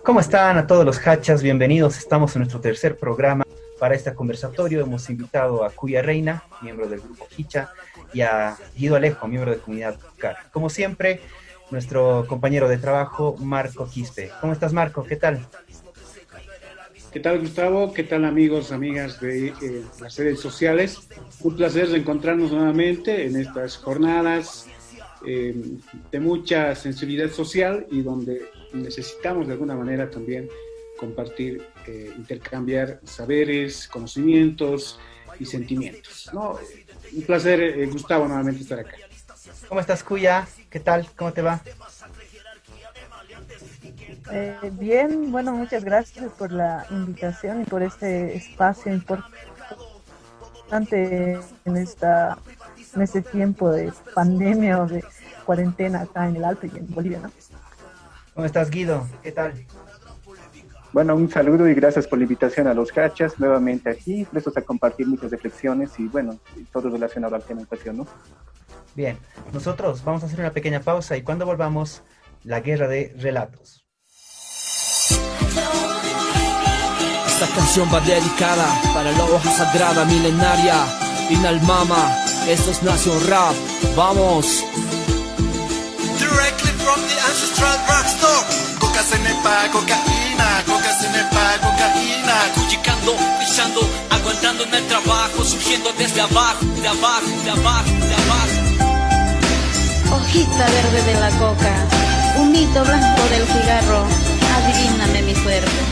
¿Cómo están a todos los hachas? Bienvenidos. Estamos en nuestro tercer programa. Para este conversatorio hemos invitado a Cuya Reina, miembro del grupo Hicha, y a Guido Alejo, miembro de Comunidad CAR. Como siempre, nuestro compañero de trabajo, Marco Quispe. ¿Cómo estás, Marco? ¿Qué tal? ¿Qué tal, Gustavo? ¿Qué tal, amigos, amigas de las redes sociales? Un placer reencontrarnos nuevamente en estas jornadas eh, de mucha sensibilidad social y donde necesitamos de alguna manera también compartir, intercambiar saberes, conocimientos y sentimientos, ¿no? Un placer, Gustavo, nuevamente estar acá. ¿Cómo estás, Cuya? ¿Qué tal? ¿Cómo te va? Bien, bueno, muchas gracias por la invitación y por este espacio importante en este tiempo de pandemia o de cuarentena acá en el Alto y en Bolivia, ¿no? ¿Cómo estás, Guido? ¿Qué tal? Bueno, un saludo y gracias por la invitación a los cachas, nuevamente aquí, prestos a compartir muchas reflexiones y bueno, todo relacionado al tema en cuestión, ¿no? Bien, nosotros vamos a hacer una pequeña pausa y cuando volvamos, la guerra de relatos. Esta canción va dedicada para la hoja sagrada milenaria, Inalmama, esto es Nación Rap, vamos. Directly from the ancestral rockstore. Coca cenepa, cocaína, coca cenepa, cocaína. Cuchicando, pisando, aguantando en el trabajo, surgiendo desde abajo, de abajo, de abajo, de abajo. Hojita verde de la coca, humito blanco del cigarro, adivíname mi suerte.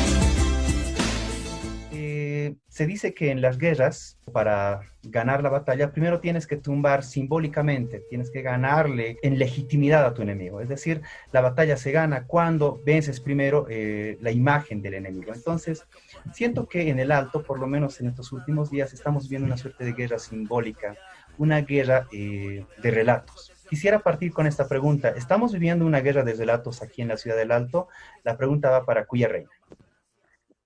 Se dice que en las guerras, para ganar la batalla, primero tienes que tumbar simbólicamente, tienes que ganarle en legitimidad a tu enemigo. Es decir, la batalla se gana cuando vences primero la imagen del enemigo. Entonces, siento que en el Alto, por lo menos en estos últimos días, estamos viendo una suerte de guerra simbólica, una guerra de relatos. Quisiera partir con esta pregunta. ¿Estamos viviendo una guerra de relatos aquí en la ciudad del Alto? La pregunta va para Cuya Reina.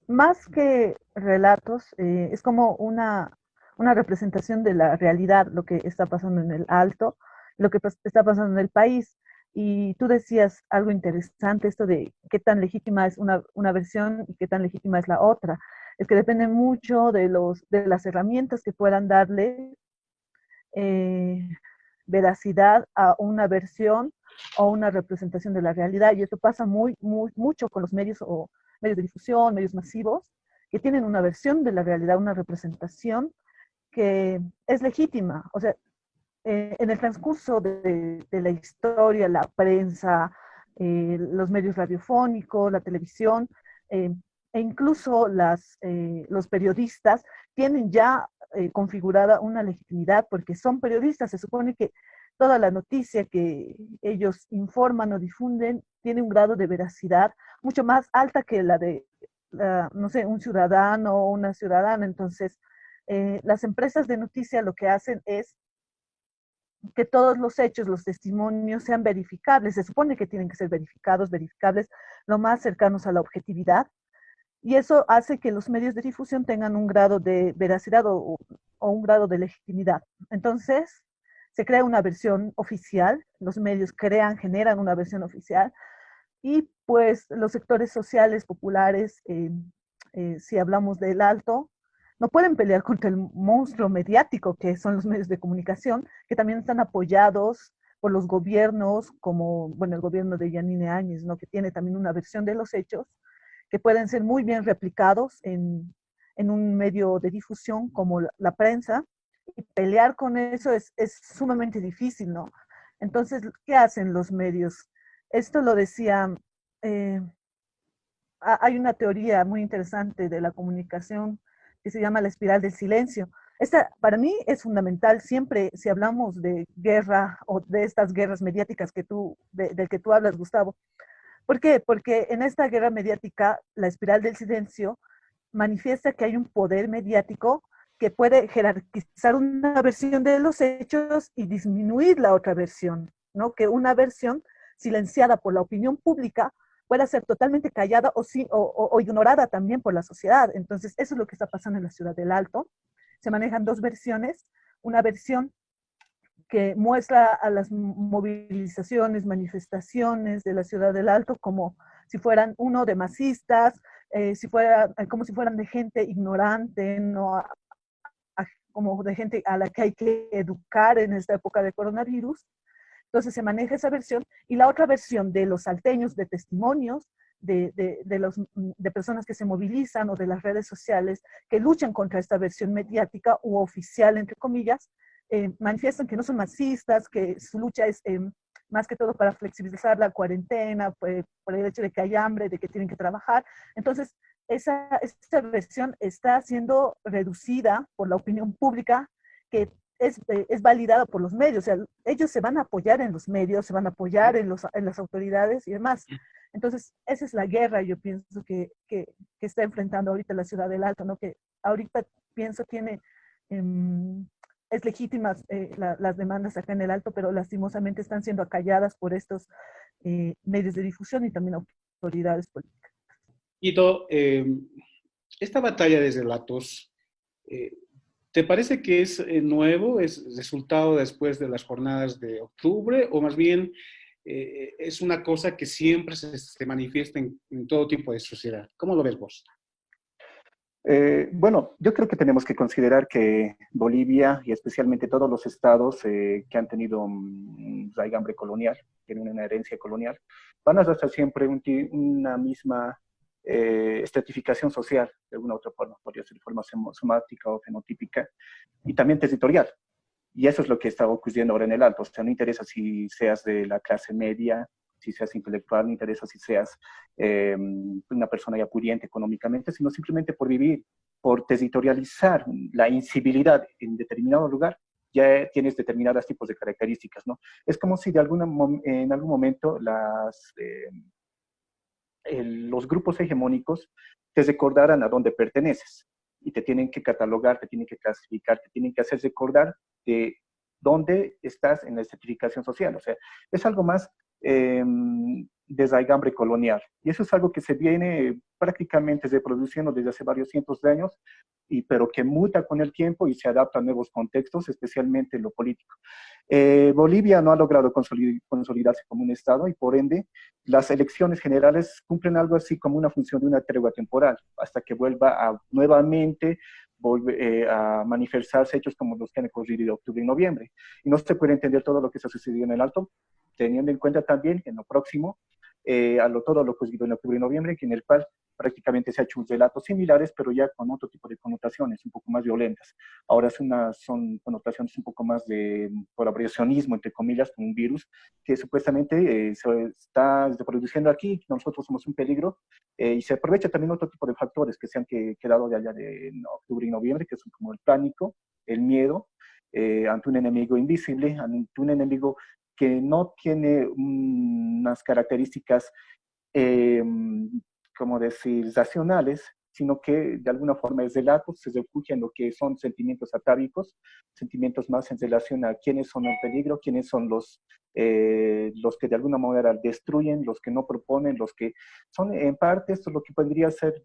Más que relatos, es como una representación de la realidad, lo que está pasando en el Alto, lo que está pasando en el país. Y tú decías algo interesante, esto de qué tan legítima es una versión y qué tan legítima es la otra. Es que depende mucho de las herramientas que puedan darle eh, veracidad a una versión o una representación de la realidad. Y esto pasa mucho con los medios o medios de difusión, medios masivos, que tienen una versión de la realidad, una representación que es legítima. O sea, en el transcurso de la historia, la prensa, los medios radiofónicos, la televisión, e incluso los periodistas tienen ya configurada una legitimidad porque son periodistas. Se supone que toda la noticia que ellos informan o difunden tiene un grado de veracidad mucho más alta que la de, no sé, un ciudadano o una ciudadana. Entonces, las empresas de noticia lo que hacen es que todos los hechos, los testimonios sean verificables. Se supone que tienen que ser verificables, lo más cercanos a la objetividad. Y eso hace que los medios de difusión tengan un grado de veracidad o un grado de legitimidad. Entonces, se crea una versión oficial, los medios generan una versión oficial, y pues los sectores sociales populares, si hablamos del Alto, no pueden pelear contra el monstruo mediático que son los medios de comunicación, que también están apoyados por los gobiernos, como, bueno, el gobierno de Yanine Áñez, ¿no? Que tiene también una versión de los hechos, que pueden ser muy bien replicados en un medio de difusión como la prensa, y pelear con eso es sumamente difícil, ¿no? Entonces, ¿qué hacen los medios? Esto lo decía, eh, hay una teoría muy interesante de la comunicación que se llama la espiral del silencio. Esta para mí es fundamental siempre si hablamos de guerra o de estas guerras mediáticas del que tú hablas, Gustavo. ¿Por qué? Porque en esta guerra mediática, la espiral del silencio manifiesta que hay un poder mediático que puede jerarquizar una versión de los hechos y disminuir la otra versión, ¿no? Que una versión silenciada por la opinión pública pueda ser totalmente callada o ignorada también por la sociedad. Entonces, eso es lo que está pasando en la Ciudad del Alto. Se manejan dos versiones. Una versión que muestra a las movilizaciones, manifestaciones de la Ciudad del Alto como si fueran uno de masistas, si fuera, como si fueran de gente ignorante, ¿no? Como de gente a la que hay que educar en esta época de coronavirus. Entonces se maneja esa versión y la otra versión de los salteños, de testimonios, de personas que se movilizan o de las redes sociales que luchan contra esta versión mediática u oficial, entre comillas, manifiestan que no son masistas, que su lucha es más que todo para flexibilizar la cuarentena, por el hecho de que hay hambre, de que tienen que trabajar. Entonces, esta versión está siendo reducida por la opinión pública, que es validada por los medios. O sea, ellos se van a apoyar en los medios, se van a apoyar en las autoridades y demás. Entonces, esa es la guerra, yo pienso, que está enfrentando ahorita la ciudad del Alto, ¿no? Que ahorita pienso tiene, es legítimas las demandas acá en el Alto, pero lastimosamente están siendo acalladas por estos medios de difusión y también autoridades políticas. Guido, esta batalla de relatos, ¿te parece que es nuevo, es resultado después de las jornadas de octubre, o más bien es una cosa que siempre se manifiesta en todo tipo de sociedad? ¿Cómo lo ves vos? Bueno, yo creo que tenemos que considerar que Bolivia y especialmente todos los estados que han tenido un raigambre colonial, tienen una herencia colonial, van a arrastrar siempre una misma estratificación social, de alguna otra forma, podría ser de forma somática o fenotípica, y también territorial. Y eso es lo que está ocurriendo ahora en el Alto. O sea, no interesa si seas de la clase media, si seas intelectual, no interesa si seas una persona ya pudiente económicamente, sino simplemente por vivir, por territorializar la incivilidad en determinado lugar, ya tienes determinados tipos de características, ¿no? Es como si en algún momento los grupos hegemónicos te recordaran a dónde perteneces y te tienen que catalogar, te tienen que clasificar, te tienen que hacer recordar de dónde estás en la estratificación social. O sea, es algo más de raigambre colonial. Y eso es algo que se viene prácticamente reproduciendo desde hace varios cientos de años, pero que muta con el tiempo y se adapta a nuevos contextos, especialmente en lo político. Bolivia no ha logrado consolidarse como un Estado y por ende las elecciones generales cumplen algo así como una función de una tregua temporal, hasta que vuelva nuevamente a manifestarse hechos como los que han ocurrido en octubre y noviembre. Y no se puede entender todo lo que se ha sucedido en el Alto, teniendo en cuenta también en lo próximo, todo lo ocurrido en octubre y noviembre, en el cual prácticamente se ha hecho relatos similares, pero ya con otro tipo de connotaciones, un poco más violentas. Ahora son connotaciones un poco más de colaboracionismo, entre comillas, con un virus que supuestamente se está reproduciendo aquí, nosotros somos un peligro, y se aprovecha también otro tipo de factores que se han quedado de allá de octubre y noviembre, que son como el pánico, el miedo, ante un enemigo invisible, ante un enemigo que no tiene unas características, como decir, racionales, sino que de alguna forma es relato, se refugia en lo que son sentimientos atávicos, sentimientos más en relación a quiénes son el peligro, quiénes son los que de alguna manera destruyen, los que no proponen, los que son en parte esto es lo que podría ser,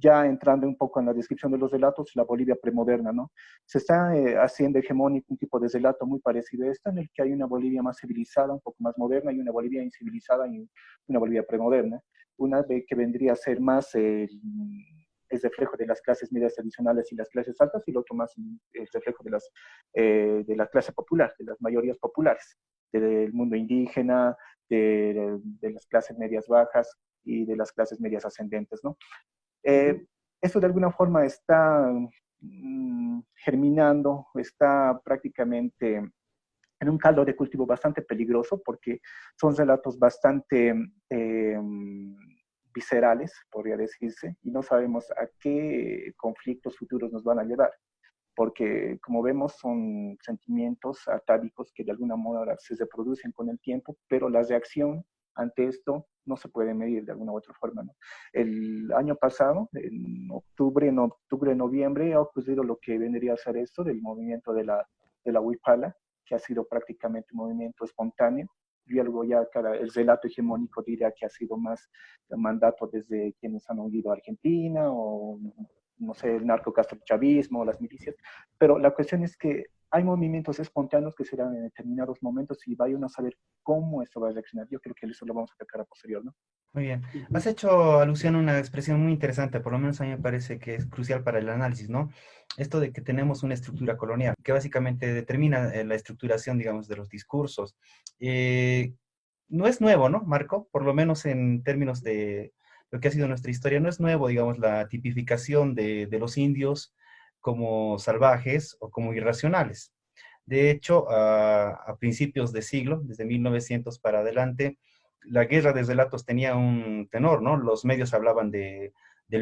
ya entrando un poco en la descripción de los relatos, la Bolivia premoderna, ¿no? Se está haciendo hegemónico un tipo de relato muy parecido a esto, en el que hay una Bolivia más civilizada, un poco más moderna, y una Bolivia incivilizada y una Bolivia premoderna. Una que vendría a ser más el reflejo de las clases medias tradicionales y las clases altas, y el otro más el reflejo de la clase popular, de las mayorías populares, del mundo indígena, de las clases medias bajas y de las clases medias ascendentes, ¿no? Esto de alguna forma está germinando, está prácticamente en un caldo de cultivo bastante peligroso porque son relatos bastante viscerales, podría decirse, y no sabemos a qué conflictos futuros nos van a llevar, porque como vemos son sentimientos atávicos que de alguna manera se reproducen con el tiempo, pero la reacción ante esto no se puede medir de alguna u otra forma, ¿no? El año pasado, en octubre, noviembre, ha ocurrido lo que vendría a ser esto del movimiento de la Huipala, que ha sido prácticamente un movimiento espontáneo. Luego ya el relato hegemónico diría que ha sido más mandato desde quienes han huido a Argentina o no sé, el narcocastrochavismo, las milicias, pero la cuestión es que hay movimientos espontáneos que se dan en determinados momentos y vaya uno a saber cómo esto va a reaccionar. Yo creo que eso lo vamos a tocar a posterior, ¿no? Muy bien. Has hecho alusión a una expresión muy interesante, por lo menos a mí me parece que es crucial para el análisis, ¿no? Esto de que tenemos una estructura colonial, que básicamente determina la estructuración, digamos, de los discursos. Eh, no es nuevo, ¿no, Marco? Por lo menos en términos de lo que ha sido nuestra historia, no es nuevo, digamos, la tipificación de los indios como salvajes o como irracionales. De hecho, a principios de siglo, desde 1900 para adelante, la guerra de relatos tenía un tenor, ¿no? Los medios hablaban del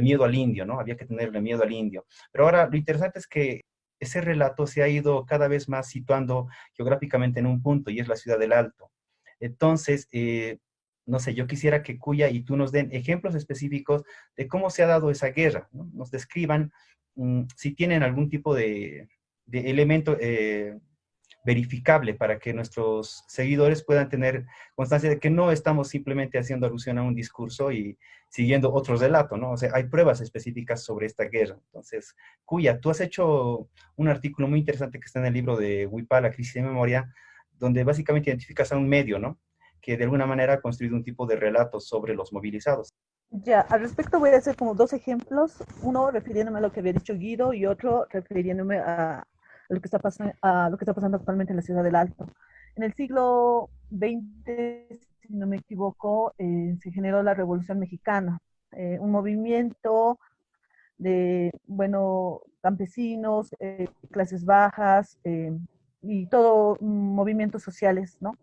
miedo al indio, ¿no? Había que tenerle miedo al indio. Pero ahora lo interesante es que ese relato se ha ido cada vez más situando geográficamente en un punto, y es la ciudad del Alto. Entonces, no sé, yo quisiera que Cuya y tú nos den ejemplos específicos de cómo se ha dado esa guerra, ¿no? Nos describan si tienen algún tipo de elemento verificable para que nuestros seguidores puedan tener constancia de que no estamos simplemente haciendo alusión a un discurso y siguiendo otro relato, ¿no? O sea, hay pruebas específicas sobre esta guerra. Entonces, Cuya, tú has hecho un artículo muy interesante que está en el libro de Huipala, La crisis de memoria, donde básicamente identificas a un medio, ¿no? Que de alguna manera ha construido un tipo de relato sobre los movilizados. Ya, al respecto voy a hacer como dos ejemplos, uno refiriéndome a lo que había dicho Guido y otro refiriéndome a lo que está pasando, a lo que está pasando actualmente en la ciudad del Alto. En el siglo XX, si no me equivoco, se generó la Revolución Mexicana, un movimiento de, bueno, campesinos, clases bajas y todo movimientos sociales, ¿no?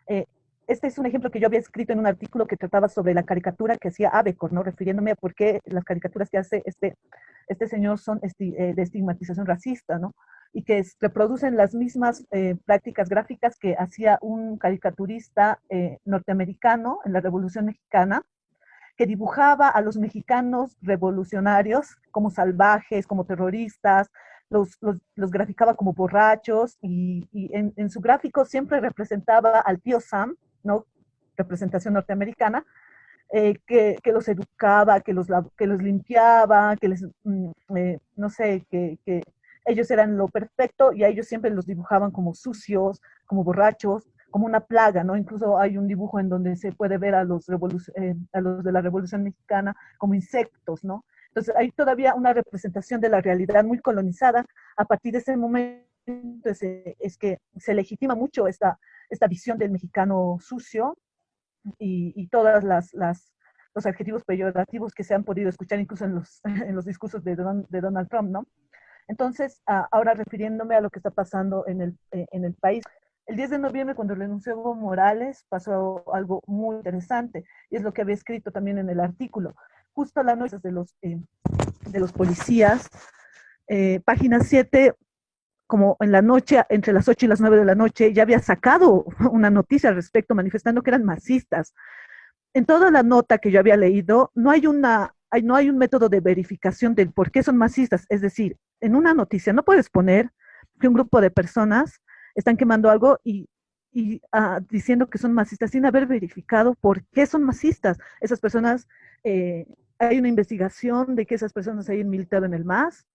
Eh, este es un ejemplo que yo había escrito en un artículo que trataba sobre la caricatura que hacía Abecor, ¿no? Refiriéndome a por qué las caricaturas que hace este señor son de estigmatización racista, ¿no? Y que reproducen las mismas prácticas gráficas que hacía un caricaturista norteamericano en la Revolución Mexicana, que dibujaba a los mexicanos revolucionarios como salvajes, como terroristas, los graficaba como borrachos y en su gráfico siempre representaba al tío Sam, ¿no? Representación norteamericana, que los educaba, que los limpiaba, que les, no sé, que ellos eran lo perfecto y a ellos siempre los dibujaban como sucios, como borrachos, como una plaga, ¿no? Incluso hay un dibujo en donde se puede ver a los de la Revolución Mexicana como insectos, ¿no? Entonces hay todavía una representación de la realidad muy colonizada. A partir de ese momento es que se legitima mucho esta visión del mexicano sucio y todas los adjetivos peyorativos que se han podido escuchar incluso en los discursos de Donald Trump, ¿no? Entonces, ahora refiriéndome a lo que está pasando en el país, el 10 de noviembre, cuando renunció Evo Morales, pasó algo muy interesante, y es lo que había escrito también en el artículo. Justo a la noche de los policías, página 7, como en la noche, entre las 8 y las 9 de la noche, ya había sacado una noticia al respecto, manifestando que eran masistas. En toda la nota que yo había leído, no hay un método de verificación del por qué son masistas. Es decir, en una noticia no puedes poner que un grupo de personas están quemando algo y diciendo que son masistas sin haber verificado por qué son masistas. Esas personas, hay una investigación de que esas personas hayan militado en el MAS,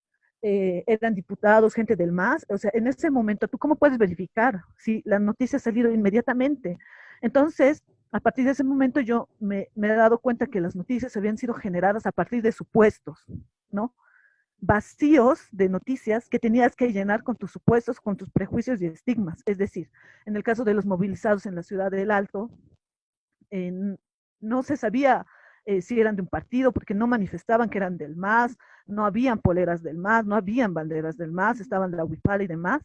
eran diputados, gente del MAS. O sea, en ese momento, ¿tú cómo puedes verificar si la noticia ha salido inmediatamente? Entonces, a partir de ese momento yo me he dado cuenta que las noticias habían sido generadas a partir de supuestos, ¿no? Vacíos de noticias que tenías que llenar con tus supuestos, con tus prejuicios y estigmas. Es decir, en el caso de los movilizados en la ciudad del Alto, no se sabía si eran de un partido, porque no manifestaban que eran del MAS, no habían poleras del MAS, no habían banderas del MAS, estaban la Huipala y demás,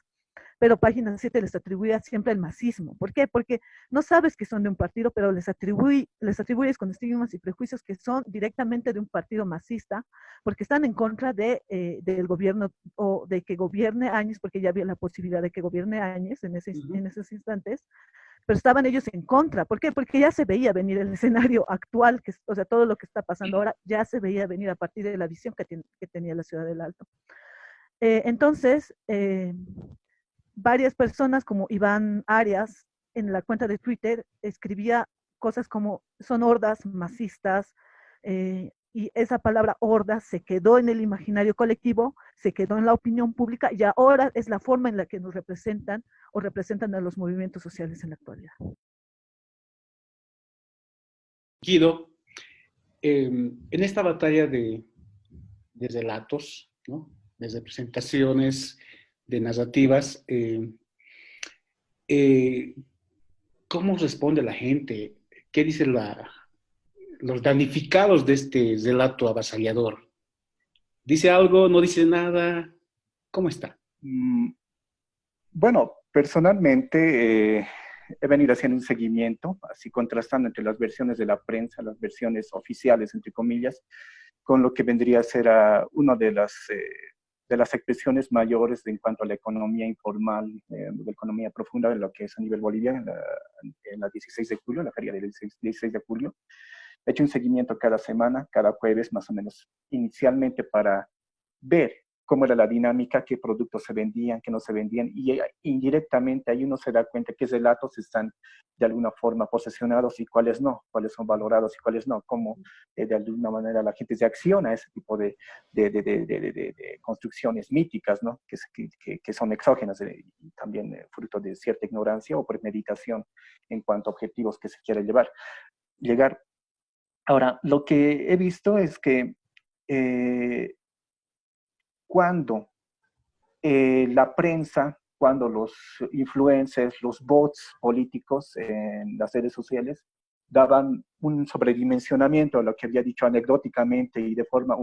pero Página 7 les atribuía siempre el masismo. ¿Por qué? Porque no sabes que son de un partido, pero les atribuyes con estigmas y prejuicios que son directamente de un partido masista, porque están en contra del gobierno o de que gobierne Áñez, porque ya había la posibilidad de que gobierne Áñez en esos instantes, pero estaban ellos en contra. ¿Por qué? Porque ya se veía venir el escenario actual, o sea, todo lo que está pasando ahora ya se veía venir a partir de la visión que tenía la ciudad del Alto. Entonces, varias personas como Iván Arias en la cuenta de Twitter escribía cosas como son hordas masistas, y esa palabra horda se quedó en el imaginario colectivo, se quedó en la opinión pública y ahora es la forma en la que nos representan o representan a los movimientos sociales en la actualidad. Guido, en esta batalla de relatos, ¿no? Desde presentaciones, de narrativas, ¿cómo responde la gente? ¿Qué dicen los damnificados de este relato avasallador? ¿Dice algo? ¿No dice nada? ¿Cómo está? Bueno, personalmente he venido haciendo un seguimiento, así contrastando entre las versiones de la prensa, las versiones oficiales, entre comillas, con lo que vendría a ser una de las expresiones mayores en cuanto a la economía informal, la economía profunda de lo que es a nivel Bolivia, en la 16 de julio, la feria del 16 de julio. He hecho un seguimiento cada semana, cada jueves más o menos, inicialmente para ver cómo era la dinámica, qué productos se vendían, qué no se vendían, y indirectamente ahí uno se da cuenta qué relatos están de alguna forma posesionados y cuáles no, cuáles son valorados y cuáles no, cómo de alguna manera la gente se acciona a ese tipo de construcciones míticas, ¿no? que son exógenas y también fruto de cierta ignorancia o premeditación en cuanto a objetivos que se quiere llegar. Ahora, lo que he visto es que cuando la prensa, cuando los influencers, los bots políticos en las redes sociales daban un sobredimensionamiento a lo que había dicho anecdóticamente y de forma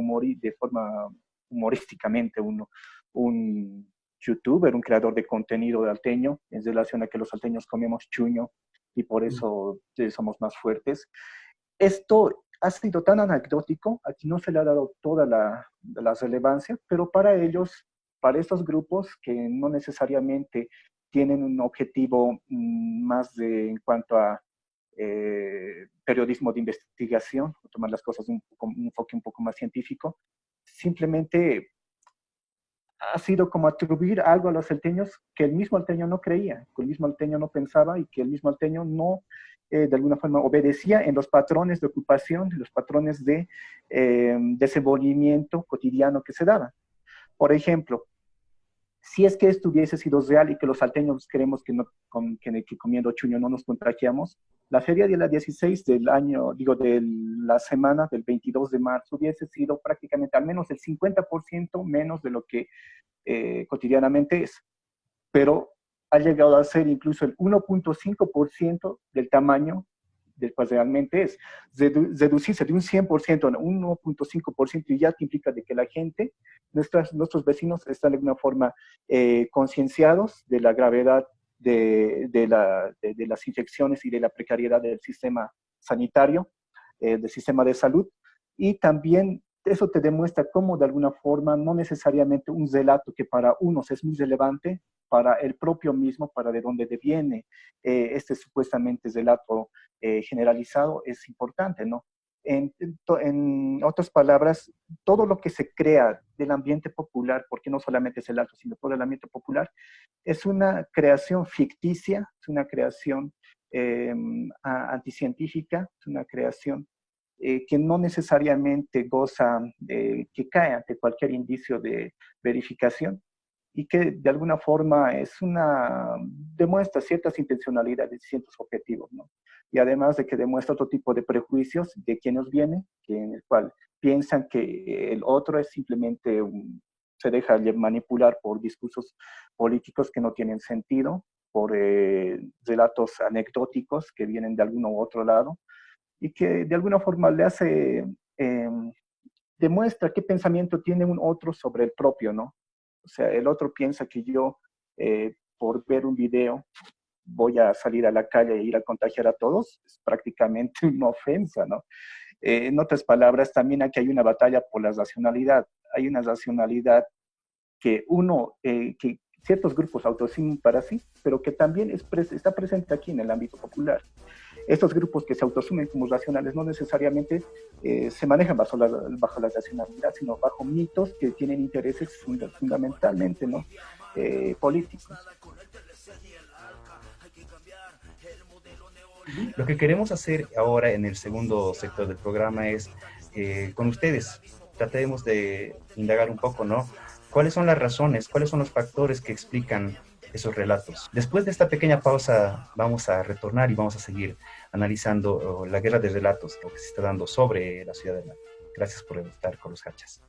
humorísticamente un youtuber, un creador de contenido alteño, en relación a que los alteños comemos chuño y por eso somos más fuertes. Esto ha sido tan anecdótico, aquí no se le ha dado toda la relevancia, pero para ellos, para estos grupos que no necesariamente tienen un objetivo más en cuanto a periodismo de investigación, o tomar las cosas un enfoque un poco más científico, simplemente ha sido como atribuir algo a los salteños que el mismo alteño no creía, que el mismo alteño no pensaba y que el mismo alteño no de alguna forma obedecía en los patrones de ocupación, los patrones de desenvolvimiento cotidiano que se daban. Por ejemplo, si es que esto hubiese sido real y que los salteños creemos que comiendo chuño no nos contagiamos, la feria de la 16 del año, de la semana del 22 de marzo hubiese sido prácticamente al menos el 50% menos de lo que cotidianamente es. Pero ha llegado a ser incluso el 1.5% del tamaño del cual realmente es. Reducirse de un 100% a un 1.5% ya te implica de que la gente, nuestros vecinos están de alguna forma concienciados de la gravedad de las infecciones y de la precariedad del sistema sanitario, del sistema de salud, y también eso te demuestra cómo de alguna forma no necesariamente un relato que para unos es muy relevante, para el propio mismo, para de dónde viene este supuestamente relato generalizado es importante, ¿no? En otras palabras, todo lo que se crea del ambiente popular, porque no solamente es el relato, sino todo el ambiente popular, es una creación ficticia, es una creación anticientífica, es una creación que no necesariamente goza, que cae ante cualquier indicio de verificación y que de alguna forma demuestra ciertas intencionalidades y ciertos objetivos, ¿no? Y además de que demuestra otro tipo de prejuicios de quienes vienen, en el cual piensan que el otro es simplemente se deja manipular por discursos políticos que no tienen sentido, por relatos anecdóticos que vienen de algún u otro lado, y que de alguna forma le hace, demuestra qué pensamiento tiene un otro sobre el propio, ¿no? O sea, el otro piensa que yo, por ver un video, voy a salir a la calle e ir a contagiar a todos, es prácticamente una ofensa, ¿no? En otras palabras, también aquí hay una batalla por la racionalidad. Hay una racionalidad que que ciertos grupos autoasimen para sí, pero que también está presente aquí en el ámbito popular. Estos grupos que se autoasumen como racionales no necesariamente se manejan bajo la racionalidad, sino bajo mitos que tienen intereses fundamentalmente, ¿no? Políticos. Lo que queremos hacer ahora en el segundo sector del programa es, con ustedes, tratemos de indagar un poco, ¿no? ¿Cuáles son las razones, cuáles son los factores que explican esos relatos. Después de esta pequeña pausa vamos a retornar y vamos a seguir analizando la guerra de relatos que se está dando sobre la ciudad de Alto. Gracias por estar con los Hachas.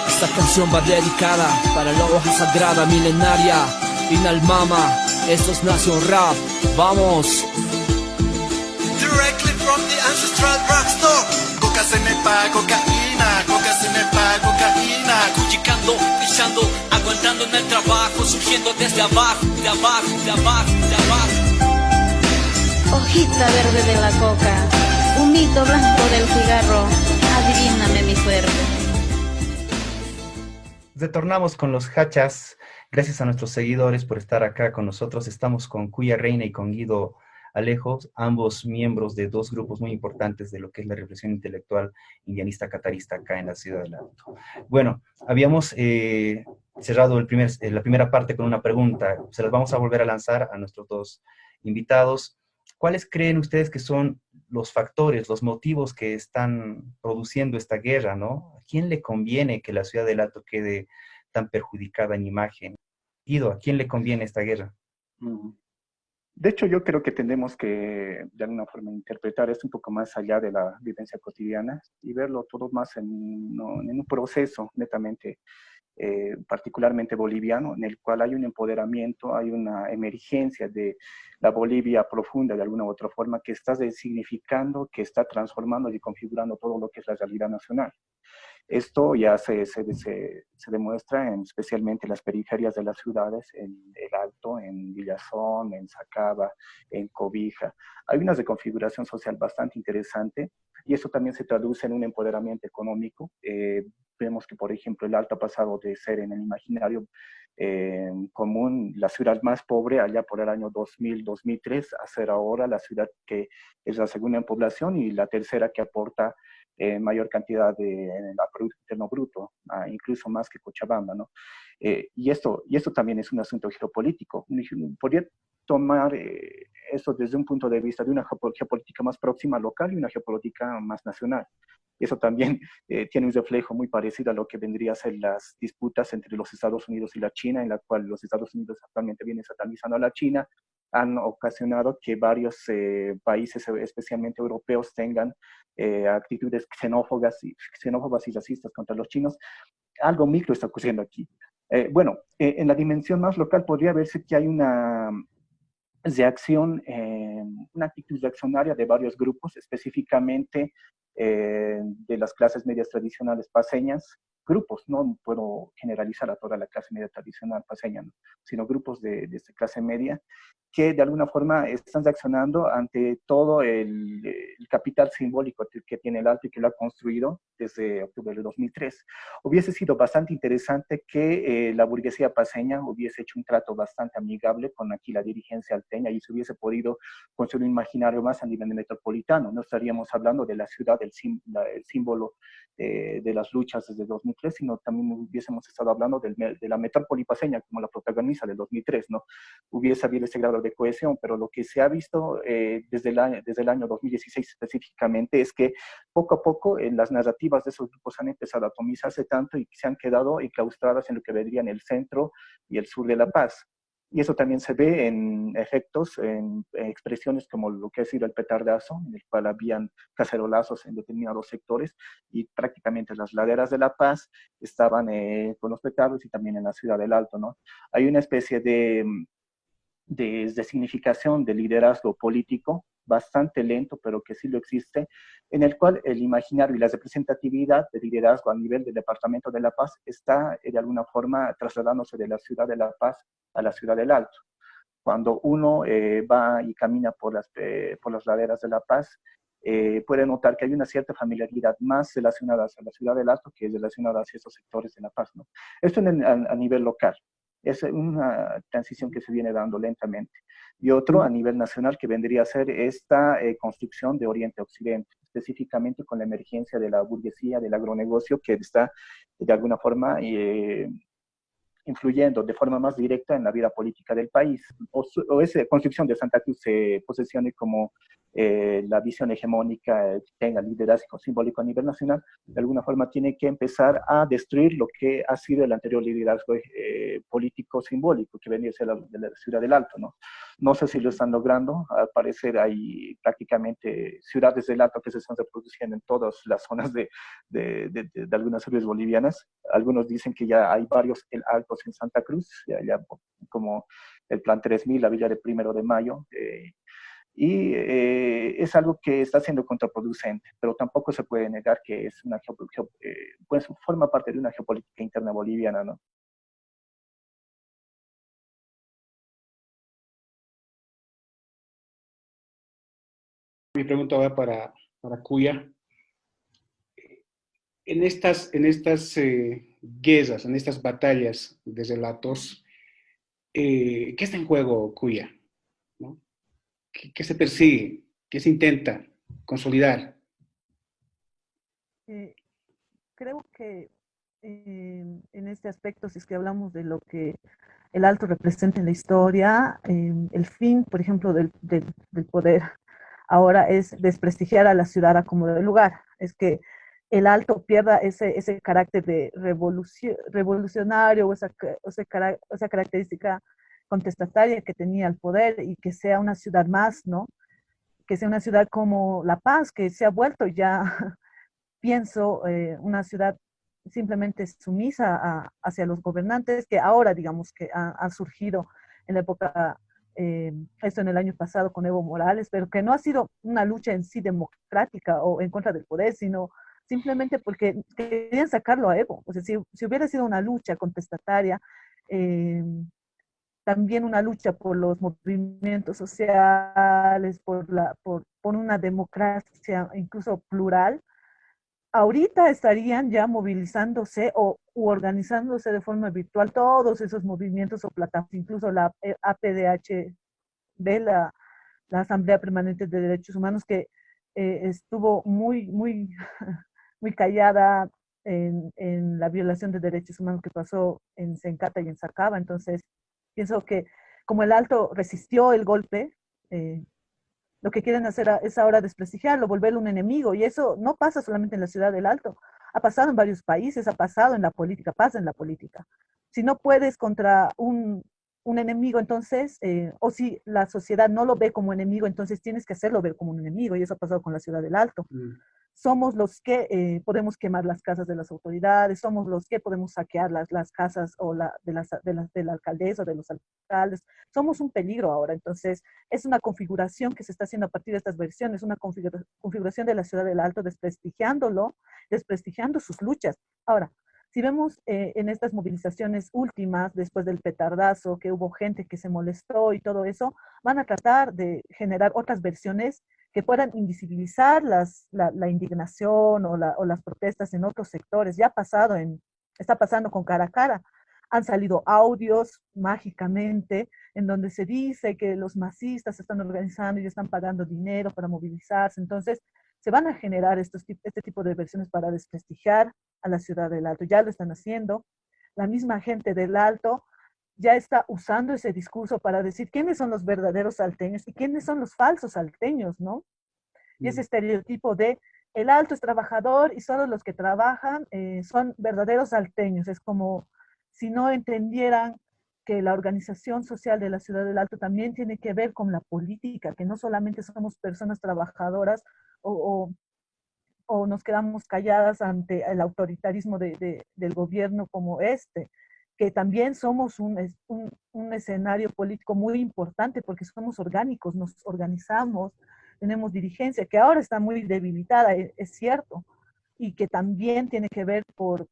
Esta canción va dedicada para la hoja sagrada milenaria Inalmama, esto es Nación Rap, vamos. Directly from the ancestral drugstore. Coca se nepa, cocaína, coca se nepa, cocaína. Cuchicando, pisando, aguantando en el trabajo, surgiendo desde abajo, de abajo, de abajo, de abajo. Hojita verde de la coca, humito blanco del cigarro, adivíname mi suerte. Retornamos con los Hachas. Gracias a nuestros seguidores por estar acá con nosotros. Estamos con Cuya Reina y con Guido Alejos, ambos miembros de dos grupos muy importantes de lo que es la reflexión intelectual indianista catarista acá en la ciudad del Alto. Bueno, habíamos cerrado la primera parte con una pregunta. Se las vamos a volver a lanzar a nuestros dos invitados. ¿Cuáles creen ustedes que son los factores, los motivos que están produciendo esta guerra, ¿no? ¿A quién le conviene que la ciudad del Alto quede tan perjudicada en imagen? Guido, ¿a quién le conviene esta guerra? De hecho, yo creo que tenemos que, de alguna forma, interpretar esto un poco más allá de la vivencia cotidiana y verlo todo más en un proceso netamente, particularmente boliviano, en el cual hay un empoderamiento, hay una emergencia de la Bolivia profunda, de alguna u otra forma, que está significando, que está transformando y configurando todo lo que es la realidad nacional. Esto ya se demuestra especialmente en las periferias de las ciudades, en El Alto, en Villazón, en Sacaba, en Cobija. Hay una reconfiguración social bastante interesante y eso también se traduce en un empoderamiento económico. Vemos que, por ejemplo, El Alto ha pasado de ser en el imaginario común la ciudad más pobre allá por el año 2000, 2003, a ser ahora la ciudad que es la segunda en población y la tercera que aporta mayor cantidad de Producto Interno Bruto, incluso más que Cochabamba, ¿no? Y esto también es un asunto geopolítico. Podría tomar eso desde un punto de vista de una geopolítica más próxima local y una geopolítica más nacional. Y eso también tiene un reflejo muy parecido a lo que vendría a ser las disputas entre los Estados Unidos y la China, en la cual los Estados Unidos actualmente vienen satanizando a la China, han ocasionado que varios países, especialmente europeos, tengan actitudes xenófobas y racistas contra los chinos. Algo micro está ocurriendo aquí. En la dimensión más local podría verse que hay una reacción, una actitud reaccionaria de varios grupos, específicamente de las clases medias tradicionales paseñas, grupos, no puedo generalizar a toda la clase media tradicional paseña, ¿no? Sino grupos de esta clase media que de alguna forma están reaccionando ante todo el capital simbólico que tiene el Alto y que lo ha construido desde octubre de 2003. Hubiese sido bastante interesante que la burguesía paseña hubiese hecho un trato bastante amigable con aquí la dirigencia alteña y se hubiese podido construir un imaginario más a nivel metropolitano. No estaríamos hablando de la ciudad, el símbolo de las luchas desde 2003, sino también hubiésemos estado hablando de la metrópoli paseña como la protagoniza del 2003, ¿no? Hubiese habido ese grado de cohesión, pero lo que se ha visto desde el año 2016 específicamente es que poco a poco las narrativas de esos grupos han empezado a atomizarse tanto y se han quedado enclaustradas en lo que vendría en el centro y el sur de La Paz. Y eso también se ve en efectos, en expresiones como lo que ha sido el petardazo, en el cual habían cacerolazos en determinados sectores y prácticamente las laderas de La Paz estaban con los petardos y también en la ciudad del Alto, ¿no? Hay una especie de significación de liderazgo político bastante lento, pero que sí lo existe, en el cual el imaginario y la representatividad de liderazgo a nivel del Departamento de La Paz está de alguna forma trasladándose de la ciudad de La Paz a la ciudad del Alto. Cuando uno va y camina por las laderas de La Paz, puede notar que hay una cierta familiaridad más relacionada a la ciudad del Alto que relacionada hacia esos sectores de La Paz, ¿no? Esto a nivel local. Es una transición que se viene dando lentamente. Y otro a nivel nacional que vendría a ser esta construcción de Oriente-Occidente, específicamente con la emergencia de la burguesía, del agronegocio, que está de alguna forma influyendo de forma más directa en la vida política del país. O esa construcción de Santa Cruz se posesione como la visión hegemónica tenga liderazgo simbólico a nivel nacional, de alguna forma tiene que empezar a destruir lo que ha sido el anterior liderazgo político simbólico que venía de la ciudad del Alto, ¿no? No sé si lo están logrando. Al parecer hay prácticamente ciudades del Alto que se están reproduciendo en todas las zonas de algunas ciudades bolivianas. Algunos dicen que ya hay varios altos en Santa Cruz, ya como el Plan 3000, la Villa de Primero de Mayo, y es algo que está siendo contraproducente, pero tampoco se puede negar que es una pues forma parte de una geopolítica interna boliviana, ¿no? Mi pregunta va para Cuya. En estas guerras, en estas batallas de relatos, ¿qué está en juego, Cuya? ¿No? ¿Qué se persigue? ¿Qué se intenta consolidar? Creo que en este aspecto, si es que hablamos de lo que el Alto representa en la historia, el fin, por ejemplo, del poder ahora es desprestigiar a la ciudad como del lugar. Es que el Alto pierda ese carácter de revolucionario o esa característica contestataria que tenía el poder y que sea una ciudad más, ¿no? Que sea una ciudad como La Paz, que se ha vuelto ya, pienso, una ciudad simplemente sumisa hacia los gobernantes, que ahora, digamos, que ha surgido en la época, esto en el año pasado con Evo Morales, pero que no ha sido una lucha en sí democrática o en contra del poder, sino simplemente porque querían sacarlo a Evo. O sea, si hubiera sido una lucha contestataria, eh, también una lucha por los movimientos sociales, por una democracia incluso plural, ahorita estarían ya movilizándose u organizándose de forma virtual todos esos movimientos o plataformas, incluso la APDHB, la Asamblea Permanente de Derechos Humanos, que estuvo muy, muy callada en la violación de derechos humanos que pasó en Sencata y en Sacaba. Entonces, pienso que como el Alto resistió el golpe, lo que quieren hacer es ahora desprestigiarlo, volverlo un enemigo, y eso no pasa solamente en la ciudad del Alto, ha pasado en varios países, ha pasado en la política, pasa en la política. Si no puedes contra un enemigo, entonces, o si la sociedad no lo ve como enemigo, entonces tienes que hacerlo ver como un enemigo, y eso ha pasado con la ciudad del Alto. Somos los que podemos quemar las casas de las autoridades, somos los que podemos saquear las casas o de la alcaldesa o de los alcaldes. Somos un peligro ahora. Entonces, es una configuración que se está haciendo a partir de estas versiones, una configuración de la ciudad del Alto, desprestigiándolo, desprestigiando sus luchas. Ahora, si vemos en estas movilizaciones últimas, después del petardazo, que hubo gente que se molestó y todo eso, van a tratar de generar otras versiones que puedan invisibilizar la indignación o las protestas en otros sectores. Ya está pasando con Cara a Cara. Han salido audios mágicamente en donde se dice que los masistas se están organizando y están pagando dinero para movilizarse. Entonces, se van a generar este tipo de versiones para desprestigiar a la ciudad del Alto. Ya lo están haciendo. La misma gente del Alto ya está usando ese discurso para decir quiénes son los verdaderos salteños y quiénes son los falsos salteños, ¿no? Y ese estereotipo de el Alto es trabajador y solo los que trabajan son verdaderos salteños. Es como si no entendieran que la organización social de la ciudad del Alto también tiene que ver con la política, que no solamente somos personas trabajadoras o nos quedamos calladas ante el autoritarismo del gobierno como este, que también somos un escenario político muy importante porque somos orgánicos, nos organizamos, tenemos dirigencia, que ahora está muy debilitada, es cierto, y que también tiene que ver por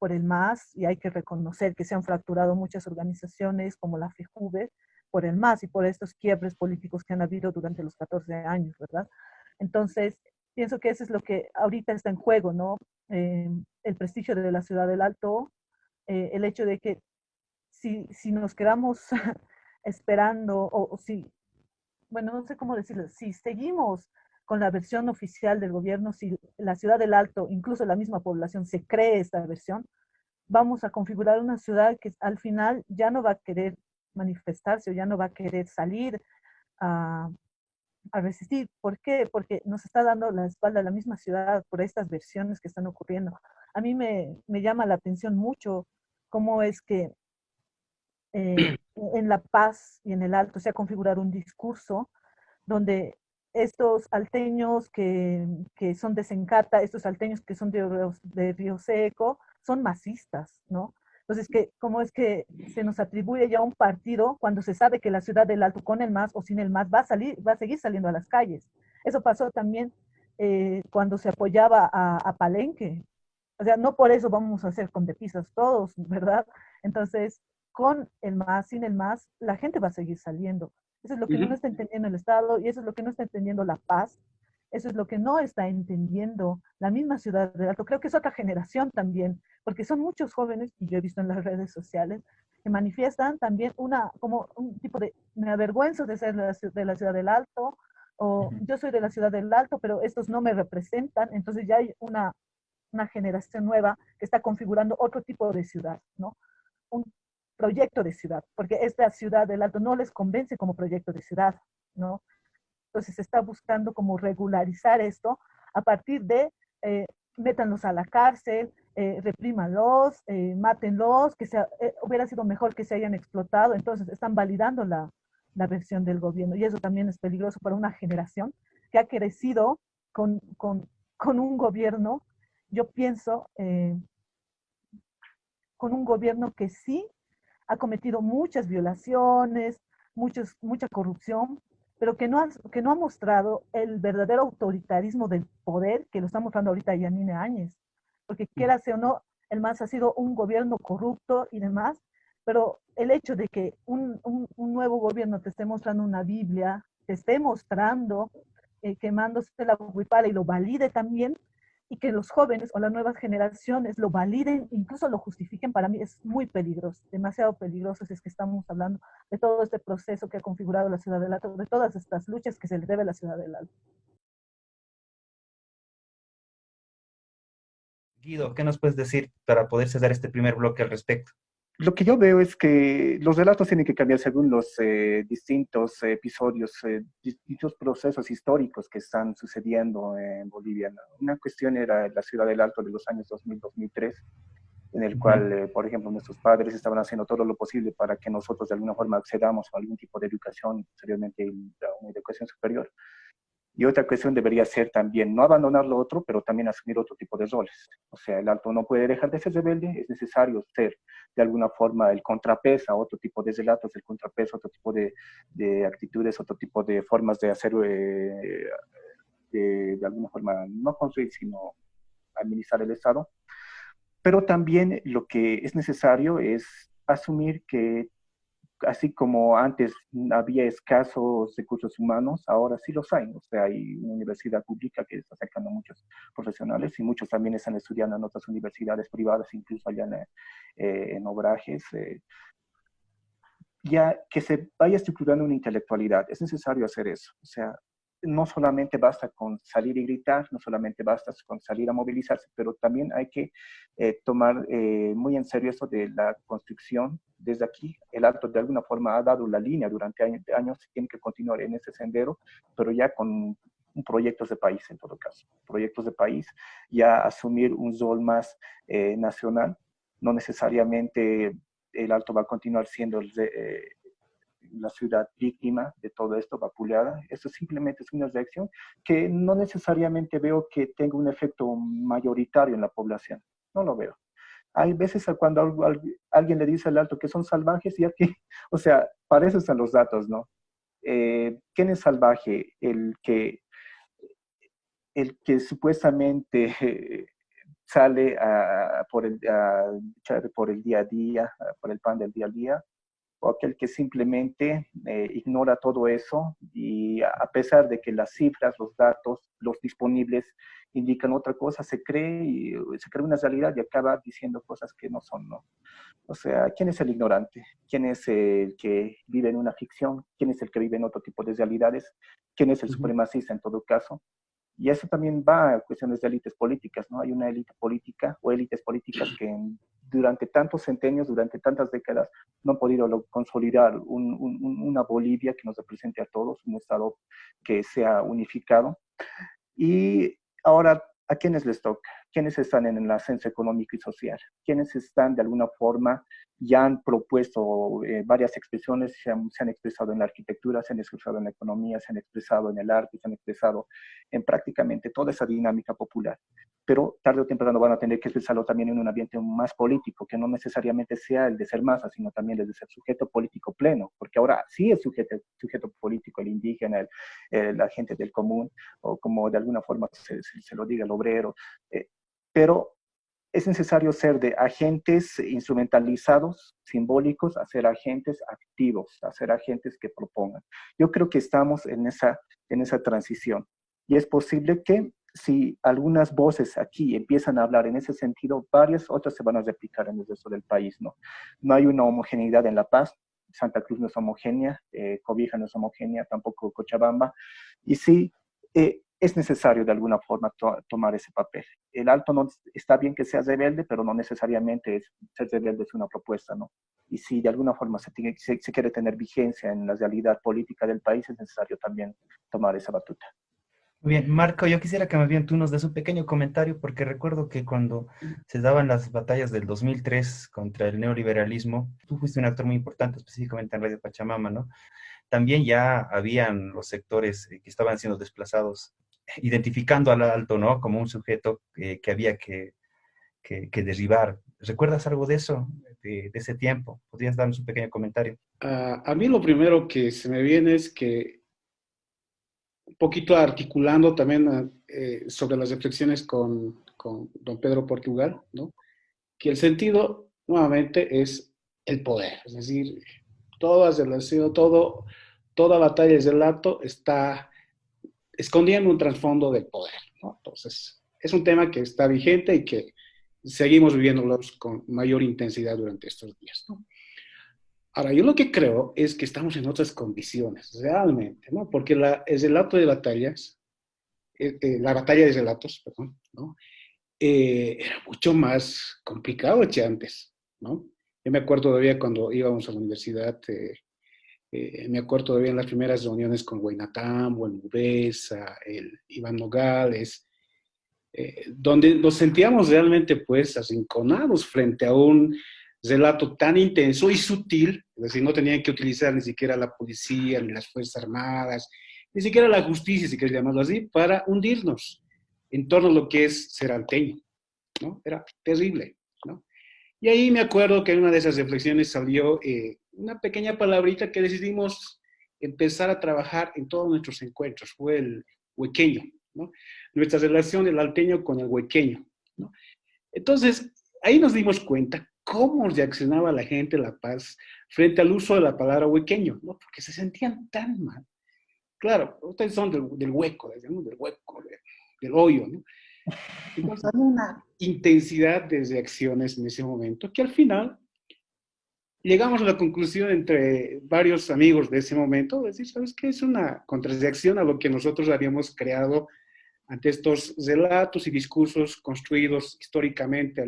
el MAS, y hay que reconocer que se han fracturado muchas organizaciones como la FEJUVE por el MAS y por estos quiebres políticos que han habido durante los 14 años, ¿verdad? Entonces, pienso que eso es lo que ahorita está en juego, ¿no? El prestigio de la ciudad del Alto, el hecho de que si nos quedamos esperando, o si, bueno, no sé cómo decirlo, si seguimos con la versión oficial del gobierno, si la ciudad del Alto, incluso la misma población, se cree esta versión, vamos a configurar una ciudad que al final ya no va a querer manifestarse o ya no va a querer salir a a resistir. ¿Por qué? Porque nos está dando la espalda a la misma ciudad por estas versiones que están ocurriendo. A mí me llama la atención mucho cómo es que en La Paz y en el Alto se ha configurado un discurso donde estos alteños que son de Sencata, estos salteños que son de Río Seco, son masistas, ¿no? Entonces, ¿cómo es que se nos atribuye ya un partido cuando se sabe que la ciudad del Alto, con el MAS o sin el MAS, va a seguir saliendo a las calles? Eso pasó también cuando se apoyaba a Palenque. O sea, no por eso vamos a hacer condepisas todos, ¿verdad? Entonces, con el MAS, sin el MAS, la gente va a seguir saliendo. Eso es lo que no está entendiendo el Estado y eso es lo que no está entendiendo La Paz. Eso es lo que no está entendiendo la misma ciudad del Alto. Creo que es otra generación también, porque son muchos jóvenes, y yo he visto en las redes sociales, que manifiestan también como un tipo de, me avergüenzo de ser de la ciudad del Alto, o yo soy de la ciudad del Alto, pero estos no me representan. Entonces ya hay una generación nueva que está configurando otro tipo de ciudad, ¿no? Un proyecto de ciudad, porque esta ciudad del Alto no les convence como proyecto de ciudad, ¿no? Entonces se está buscando como regularizar esto a partir de métanlos a la cárcel, reprímanlos, mátenlos, hubiera sido mejor que se hayan explotado. Entonces están validando la versión del gobierno y eso también es peligroso para una generación que ha crecido con un gobierno, yo pienso, con un gobierno que sí ha cometido muchas violaciones, mucha corrupción, pero que no ha mostrado el verdadero autoritarismo del poder que lo está mostrando ahorita Yanine Áñez. Porque quiera o no, el MAS ha sido un gobierno corrupto y demás, pero el hecho de que un nuevo gobierno te esté mostrando una Biblia, te esté mostrando quemándose la huipala y lo valide también, y que los jóvenes o las nuevas generaciones lo validen, incluso lo justifiquen, para mí es muy peligroso, demasiado peligroso si es que estamos hablando de todo este proceso que ha configurado la Ciudad del Alto, de todas estas luchas que se le debe a la Ciudad del Alto. Guido, ¿qué nos puedes decir para poder cesar este primer bloque al respecto? Lo que yo veo es que los relatos tienen que cambiar según los distintos episodios, distintos procesos históricos que están sucediendo en Bolivia. Una cuestión era la Ciudad del Alto de los años 2000-2003, en el cual, por ejemplo, nuestros padres estaban haciendo todo lo posible para que nosotros de alguna forma accedamos a algún tipo de educación, posteriormente a una educación superior. Y otra cuestión debería ser también no abandonar lo otro, pero también asumir otro tipo de roles. O sea, el Alto no puede dejar de ser rebelde, es necesario ser de alguna forma el contrapeso a otro tipo de relatos, el contrapeso a otro tipo de actitudes, otro tipo de formas de hacer, de alguna forma, no construir, sino administrar el Estado. Pero también lo que es necesario es asumir que así como antes había escasos recursos humanos, ahora sí los hay. O sea, hay una universidad pública que está sacando muchos profesionales y muchos también están estudiando en otras universidades privadas, incluso allá en Obrajes. Ya que se vaya estructurando una intelectualidad, es necesario hacer eso. O sea, no solamente basta con salir y gritar, no solamente basta con salir a movilizarse, pero también hay que tomar muy en serio eso de la construcción desde aquí. El Alto de alguna forma ha dado la línea durante años, tiene que continuar en ese sendero, pero ya con proyectos de país en todo caso, proyectos de país, ya asumir un rol más nacional, no necesariamente el Alto va a continuar siendo la ciudad víctima de todo esto, vapuleada. Esto simplemente es una reacción que no necesariamente veo que tenga un efecto mayoritario en la población. No lo veo. Hay veces cuando alguien le dice al Alto que son salvajes y aquí, o sea, para eso están los datos, ¿no? ¿Quién es salvaje? El que supuestamente sale por el día a día, por el pan del día a día, o aquel que simplemente ignora todo eso y a pesar de que las cifras, los datos, los disponibles indican otra cosa, se cree una realidad y acaba diciendo cosas que no son, ¿no? O sea, ¿quién es el ignorante? ¿Quién es el que vive en una ficción? ¿Quién es el que vive en otro tipo de realidades? ¿Quién es el supremacista en todo caso? Y eso también va a cuestiones de élites políticas, ¿no? Hay una élite política o élites políticas que durante tantos centenios, durante tantas décadas, no han podido consolidar una Bolivia que nos represente a todos, un Estado que sea unificado. Y ahora, ¿a quiénes les toca? ¿Quiénes están en el ascenso económico y social? ¿Quiénes están de alguna forma, ya han propuesto varias expresiones, se han expresado en la arquitectura, se han expresado en la economía, se han expresado en el arte, se han expresado en prácticamente toda esa dinámica popular? Pero tarde o temprano van a tener que expresarlo también en un ambiente más político, que no necesariamente sea el de ser masa, sino también el de ser sujeto político pleno, porque ahora sí es sujeto político el indígena, la gente del común, o como de alguna forma se lo diga el obrero, pero es necesario ser de agentes instrumentalizados, simbólicos, a ser agentes activos, a ser agentes que propongan. Yo creo que estamos en esa transición, y es posible que si algunas voces aquí empiezan a hablar en ese sentido, varias otras se van a replicar en el resto del país, ¿no? No hay una homogeneidad en La Paz, Santa Cruz no es homogénea, Cobija no es homogénea, tampoco Cochabamba, y sí, es necesario de alguna forma tomar ese papel. El Alto no está bien que sea rebelde, pero no necesariamente ser rebelde es una propuesta, ¿no? Y si de alguna forma se quiere tener vigencia en la realidad política del país, es necesario también tomar esa batuta. Muy bien, Marco, yo quisiera que más bien tú nos des un pequeño comentario, porque recuerdo que cuando se daban las batallas del 2003 contra el neoliberalismo, tú fuiste un actor muy importante, específicamente en Radio Pachamama, ¿no? También ya habían los sectores que estaban siendo desplazados, identificando al Alto, ¿no? Como un sujeto que había que derribar. ¿Recuerdas algo de eso, de ese tiempo? ¿Podrías darnos un pequeño comentario? A mí lo primero que se me viene es que, un poquito articulando también sobre las reflexiones con don Pedro Portugal, ¿no? Que el sentido, nuevamente, es el poder. Es decir, toda batalla de relato está escondiendo un trasfondo del poder, ¿no? Entonces, es un tema que está vigente y que seguimos viviéndolos con mayor intensidad durante estos días, ¿no? Ahora, yo lo que creo es que estamos en otras condiciones, realmente, ¿no? Porque el relato de batallas, la batalla de relatos, perdón, ¿no? Era mucho más complicado que antes, ¿no? Yo me acuerdo todavía cuando íbamos a la universidad, me acuerdo todavía en las primeras reuniones con Huaynatambo, el Mubesa, el Iván Nogales, donde nos sentíamos realmente, pues, arrinconados frente a un relato tan intenso y sutil, es decir, no tenían que utilizar ni siquiera la policía, ni las Fuerzas Armadas, ni siquiera la justicia, si quieres llamarlo así, para hundirnos en torno a lo que es ser alteño, ¿no? Era terrible, ¿no? Y ahí me acuerdo que en una de esas reflexiones salió una pequeña palabrita que decidimos empezar a trabajar en todos nuestros encuentros, fue el huequeño, ¿no? Nuestra relación del alteño con el huequeño, ¿no? Entonces, ahí nos dimos cuenta cómo reaccionaba la gente de La Paz frente al uso de la palabra huequeño, ¿no? Porque se sentían tan mal. Claro, ustedes son del hueco, digamos, del hoyo, ¿no? Entonces, había una intensidad de reacciones en ese momento que al final llegamos a la conclusión entre varios amigos de ese momento, de decir, ¿sabes qué? Es una contrarreacción a lo que nosotros habíamos creado ante estos relatos y discursos construidos históricamente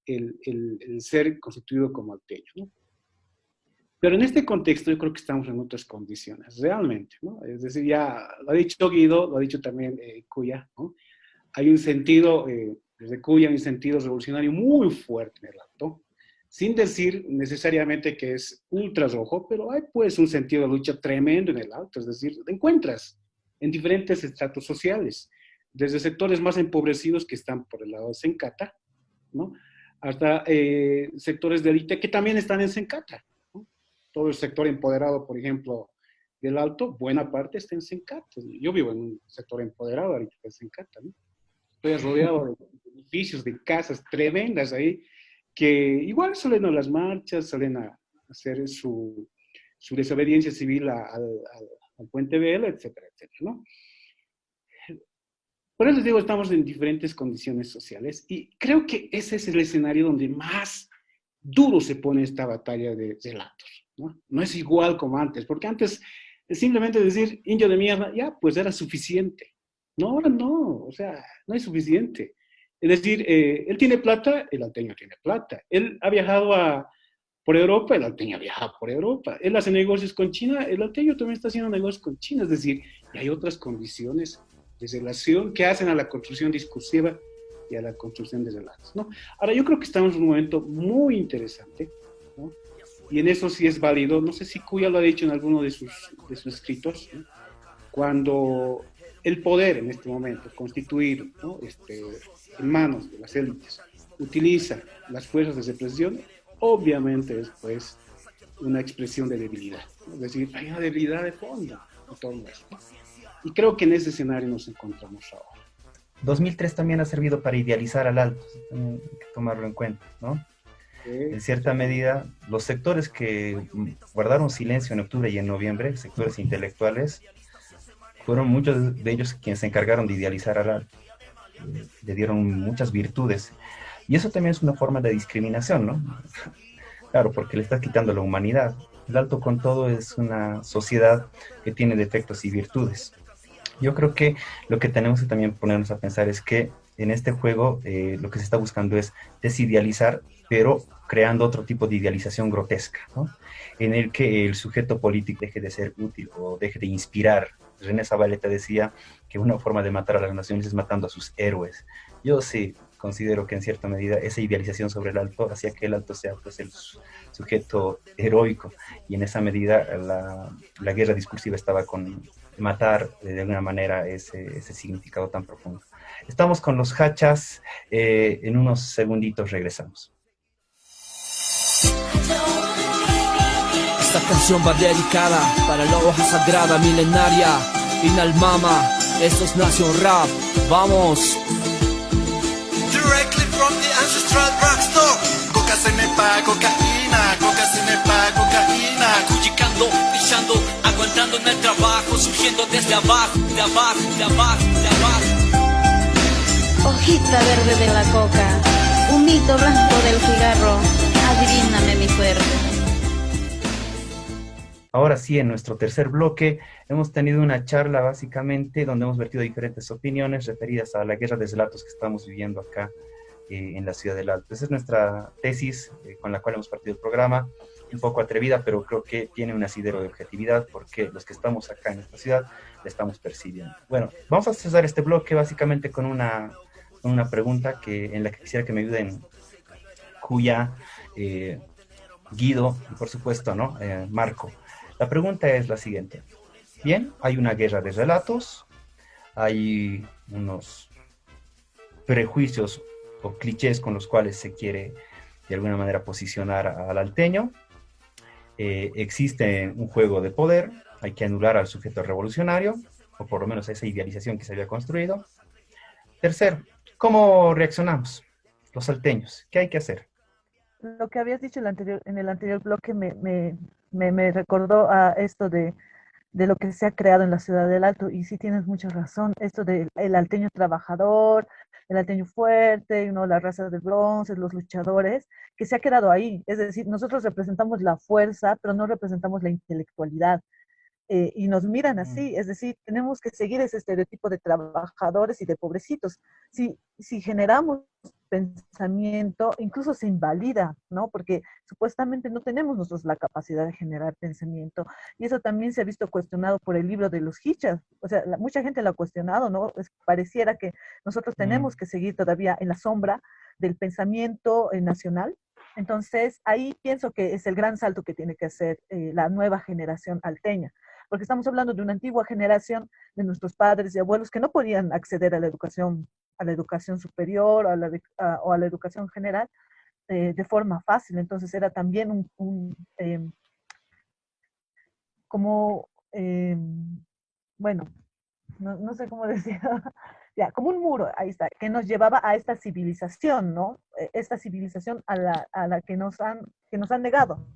el ser constituido como alteño, ¿no? Pero en este contexto yo creo que estamos en otras condiciones, realmente, ¿no? Es decir, ya lo ha dicho Guido, lo ha dicho también Cuya, ¿no? Hay un sentido, desde Cuya, hay un sentido revolucionario muy fuerte en el Alto, sin decir necesariamente que es ultra rojo, pero hay pues un sentido de lucha tremendo en el Alto, es decir, te encuentras en diferentes estratos sociales, desde sectores más empobrecidos que están por el lado de Sencata, ¿no? Hasta sectores de élite que también están en Sencata, ¿no? Todo el sector empoderado, por ejemplo, del Alto, buena parte está en Sencata. Yo vivo en un sector empoderado ahorita en Sencata, ¿no? Estoy rodeado de edificios, de casas tremendas ahí, que igual salen a las marchas, salen a hacer su desobediencia civil al Puente Vela, etcétera, etcétera, ¿no? Por eso les digo, estamos en diferentes condiciones sociales y creo que ese es el escenario donde más duro se pone esta batalla de relatos, ¿no? No es igual como antes, porque antes simplemente decir indio de mierda, ya, pues era suficiente. No, ahora no, o sea, no es suficiente. Es decir, él tiene plata, el alteño tiene plata. Él ha viajado por Europa, el alteño ha viajado por Europa. Él hace negocios con China, el alteño también está haciendo negocios con China. Es decir, y hay otras condiciones de relación que hacen a la construcción discursiva y a la construcción de relatos, ¿no? Ahora, yo creo que estamos en un momento muy interesante, ¿no? Y en eso sí es válido, no sé si Cuya lo ha dicho en alguno de sus escritos, ¿no? Cuando el poder en este momento, constituido, ¿no? En manos de las élites, utiliza las fuerzas de represión, obviamente es pues una expresión de debilidad, ¿no? Es decir, hay una debilidad de fondo en torno a esto. Y creo que en ese escenario nos encontramos ahora. 2003 también ha servido para idealizar al Alto, hay que tomarlo en cuenta, ¿no? En cierta medida, los sectores que guardaron silencio en octubre y en noviembre, sectores intelectuales, fueron muchos de ellos quienes se encargaron de idealizar al Alto. Le dieron muchas virtudes. Y eso también es una forma de discriminación, ¿no? Claro, porque le estás quitando la humanidad. El Alto con todo es una sociedad que tiene defectos y virtudes. Yo creo que lo que tenemos que también ponernos a pensar es que en este juego lo que se está buscando es desidealizar, pero creando otro tipo de idealización grotesca, ¿no? En el que el sujeto político deje de ser útil o deje de inspirar. René Zavaleta decía que una forma de matar a las naciones es matando a sus héroes. Yo sí considero que en cierta medida esa idealización sobre el Alto hacía que el Alto sea pues el sujeto heroico, y en esa medida la guerra discursiva estaba con matar de alguna manera ese significado tan profundo. Estamos con los Hachas, en unos segunditos regresamos. Esta canción va dedicada para la hoja sagrada milenaria, Inalmama, esto es Nación Rap, vamos. Directly from the ancestral drugstore. Coca se me pa, cocaína, coca se me pa, cocaína. Cuyicando, pichando, aguantando en el trabajo, surgiendo desde abajo, de abajo, de abajo, de abajo. Hojita verde de la coca, humito blanco del cigarro, adivíname mi suerte. Ahora sí, en nuestro tercer bloque hemos tenido una charla básicamente donde hemos vertido diferentes opiniones referidas a la guerra de relatos que estamos viviendo acá en la ciudad del Alto. Esa es nuestra tesis con la cual hemos partido el programa, un poco atrevida, pero creo que tiene un asidero de objetividad porque los que estamos acá en esta ciudad la estamos percibiendo. Bueno, vamos a cerrar este bloque básicamente con una pregunta en la que quisiera que me ayuden Cuya, Guido y por supuesto, ¿no? Marco. La pregunta es la siguiente. Bien, hay una guerra de relatos, hay unos prejuicios o clichés con los cuales se quiere de alguna manera posicionar al alteño. Existe un juego de poder, hay que anular al sujeto revolucionario, o por lo menos esa idealización que se había construido. Tercero, ¿cómo reaccionamos los salteños? ¿Qué hay que hacer? Lo que habías dicho en el anterior bloque me recordó a esto de lo que se ha creado en la ciudad del Alto, y sí tienes mucha razón, esto del alteño trabajador, el alteño fuerte, ¿no? La raza del bronce, los luchadores, que se ha quedado ahí. Es decir, nosotros representamos la fuerza, pero no representamos la intelectualidad. Y nos miran así, es decir, tenemos que seguir ese estereotipo de trabajadores y de pobrecitos. Si generamos pensamiento, incluso se invalida, ¿no? Porque supuestamente no tenemos nosotros la capacidad de generar pensamiento, y eso también se ha visto cuestionado por el libro de los Hichas. O sea, mucha gente lo ha cuestionado, ¿no? Pareciera que nosotros tenemos que seguir todavía en la sombra del pensamiento nacional. Entonces, ahí pienso que es el gran salto que tiene que hacer la nueva generación alteña, porque estamos hablando de una antigua generación de nuestros padres y abuelos que no podían acceder a la educación superior o a la educación general de forma fácil. Entonces era también bueno, no sé cómo decir, ya, como un muro, ahí está, que nos llevaba a esta civilización, ¿no? Esta civilización a la que nos han negado.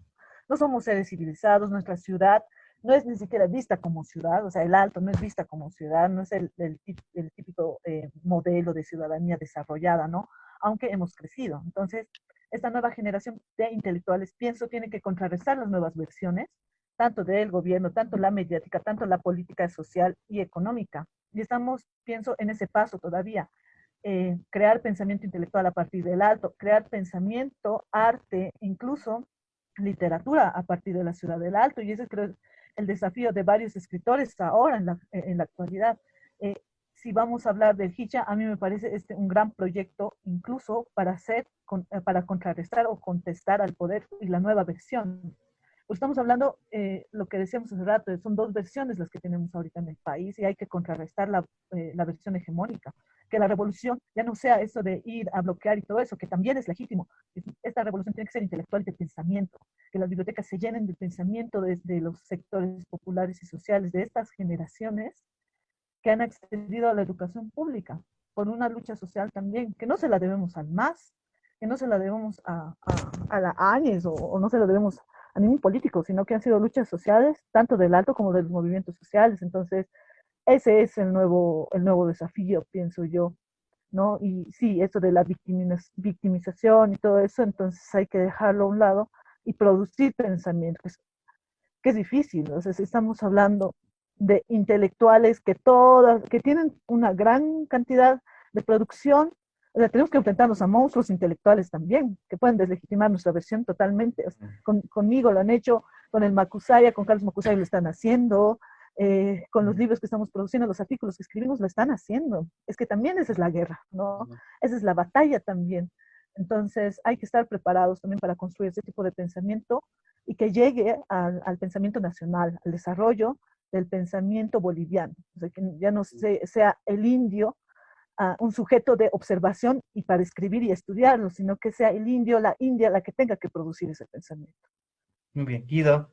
No somos seres civilizados, nuestra ciudad no es ni siquiera vista como ciudad, o sea, el Alto no es vista como ciudad, no es el típico modelo de ciudadanía desarrollada, ¿no? Aunque hemos crecido. Entonces, esta nueva generación de intelectuales, pienso, tiene que contrarrestar las nuevas versiones, tanto del gobierno, tanto la mediática, tanto la política social y económica. Y estamos, pienso, en ese paso todavía. crear pensamiento intelectual a partir del alto, crear pensamiento, arte, incluso literatura a partir de la ciudad del Alto, y ese creo es el desafío de varios escritores ahora en la actualidad. Si vamos a hablar del Hicha, a mí me parece un gran proyecto incluso para para contrarrestar o contestar al poder y la nueva versión. Pues estamos hablando, lo que decíamos hace rato, son dos versiones las que tenemos ahorita en el país y hay que contrarrestar la versión hegemónica. Que la revolución ya no sea eso de ir a bloquear y todo eso, que también es legítimo. Esta revolución tiene que ser intelectual y de pensamiento, que las bibliotecas se llenen de pensamiento desde los sectores populares y sociales de estas generaciones que han accedido a la educación pública por una lucha social también, que no se la debemos al MAS, que no se la debemos a la ANES o no se la debemos a ningún político, sino que han sido luchas sociales, tanto del alto como de los movimientos sociales. Entonces, ese es el nuevo desafío, pienso yo, ¿no? Y sí, eso de la victimización y todo eso, entonces hay que dejarlo a un lado y producir pensamiento, que es difícil. O sea, si estamos hablando de intelectuales que tienen una gran cantidad de producción, o sea, tenemos que enfrentarnos a monstruos intelectuales también, que pueden deslegitimar nuestra versión totalmente. O sea, conmigo lo han hecho, con el Macusaya, con Carlos Macusaya lo están haciendo, con los libros que estamos produciendo, los artículos que escribimos lo están haciendo. Es que también esa es la guerra, ¿no? Esa es la batalla también. Entonces hay que estar preparados también para construir ese tipo de pensamiento y que llegue al pensamiento nacional, al desarrollo del pensamiento boliviano. O sea, que ya no sea el indio un sujeto de observación y para escribir y estudiarlo, sino que sea el indio, la India, la que tenga que producir ese pensamiento. Muy bien, Guido.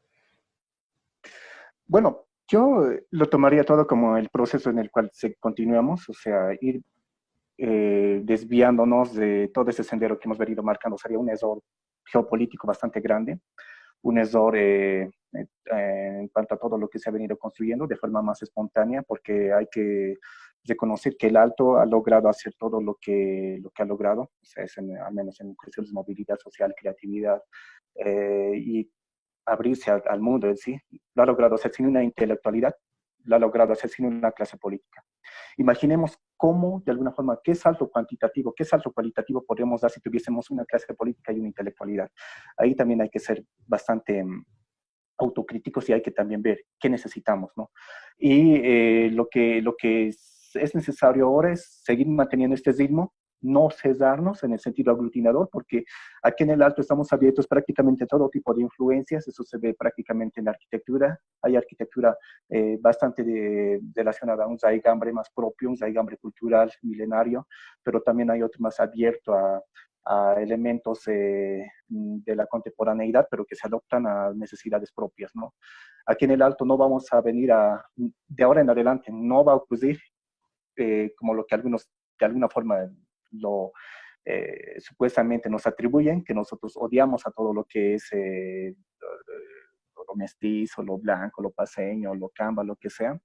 Bueno, yo lo tomaría todo como el proceso en el cual continuamos, o sea, ir desviándonos de todo ese sendero que hemos venido marcando. Sería un error geopolítico bastante grande, un error en cuanto a todo lo que se ha venido construyendo de forma más espontánea, porque hay que reconocer que el Alto ha logrado hacer todo lo que ha logrado, o sea, al menos en cuestiones de movilidad social, creatividad y abrirse al mundo en sí. Lo ha logrado hacer sin una intelectualidad, lo ha logrado hacer sin una clase política. Imaginemos cómo, de alguna forma, qué salto cuantitativo, qué salto cualitativo podríamos dar si tuviésemos una clase política y una intelectualidad. Ahí también hay que ser bastante autocríticos y hay que también ver qué necesitamos, ¿no? Y lo que es necesario ahora es seguir manteniendo este ritmo, no cesarnos en el sentido aglutinador, porque aquí en el Alto estamos abiertos prácticamente a todo tipo de influencias. Eso se ve prácticamente en la arquitectura. Hay arquitectura bastante relacionada a un zaigambre más propio, un zaigambre cultural milenario, pero también hay otro más abierto a elementos de la contemporaneidad, pero que se adoptan a necesidades propias, ¿no? Aquí en el Alto no vamos a venir de ahora en adelante, no va a ocurrir como lo que algunos de alguna forma supuestamente nos atribuyen, que nosotros odiamos a todo lo que es lo mestizo, lo blanco, lo paseño, lo camba, lo que sea.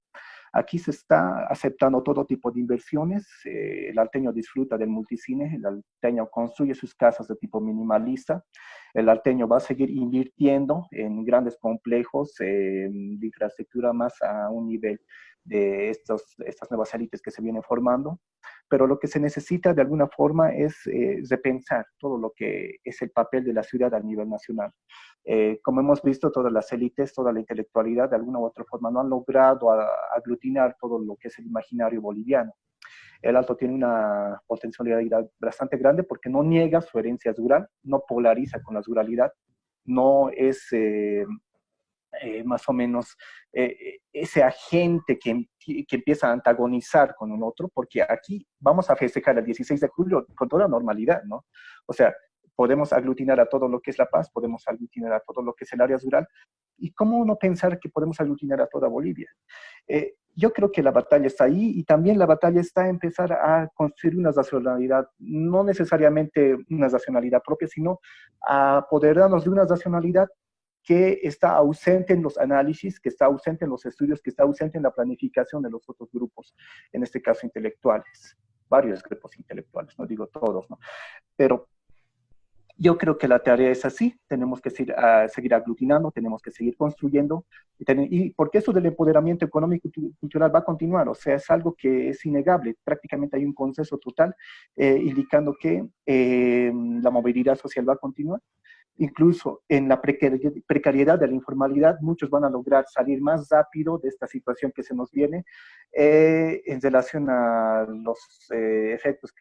Aquí se está aceptando todo tipo de inversiones. El alteño disfruta del multicine, el alteño construye sus casas de tipo minimalista, el alteño va a seguir invirtiendo en grandes complejos de infraestructura más a un nivel de estas nuevas élites que se vienen formando, pero lo que se necesita de alguna forma es repensar todo lo que es el papel de la ciudad a nivel nacional. Como hemos visto, todas las élites, toda la intelectualidad, de alguna u otra forma, no han logrado aglutinar todo lo que es el imaginario boliviano. El Alto tiene una potencialidad bastante grande porque no niega su herencia rural, no polariza con la ruralidad, no es más o menos ese agente que empieza a antagonizar con un otro, porque aquí vamos a festejar el 16 de julio con toda normalidad, ¿no? O sea, podemos aglutinar a todo lo que es La Paz, podemos aglutinar a todo lo que es el área rural, y cómo no pensar que podemos aglutinar a toda Bolivia. Yo creo que la batalla está ahí, y también la batalla está en empezar a construir una nacionalidad, no necesariamente una nacionalidad propia, sino a apoderarnos de una nacionalidad que está ausente en los análisis, que está ausente en los estudios, que está ausente en la planificación de los otros grupos, en este caso intelectuales, varios grupos intelectuales, no digo todos, ¿no? Pero Yo creo que la tarea es así, tenemos que seguir aglutinando, tenemos que seguir construyendo, y porque eso del empoderamiento económico y cultural va a continuar, o sea, es algo que es innegable, prácticamente hay un consenso total indicando que la movilidad social va a continuar. Incluso en la precariedad de la informalidad, muchos van a lograr salir más rápido de esta situación que se nos viene en relación a los efectos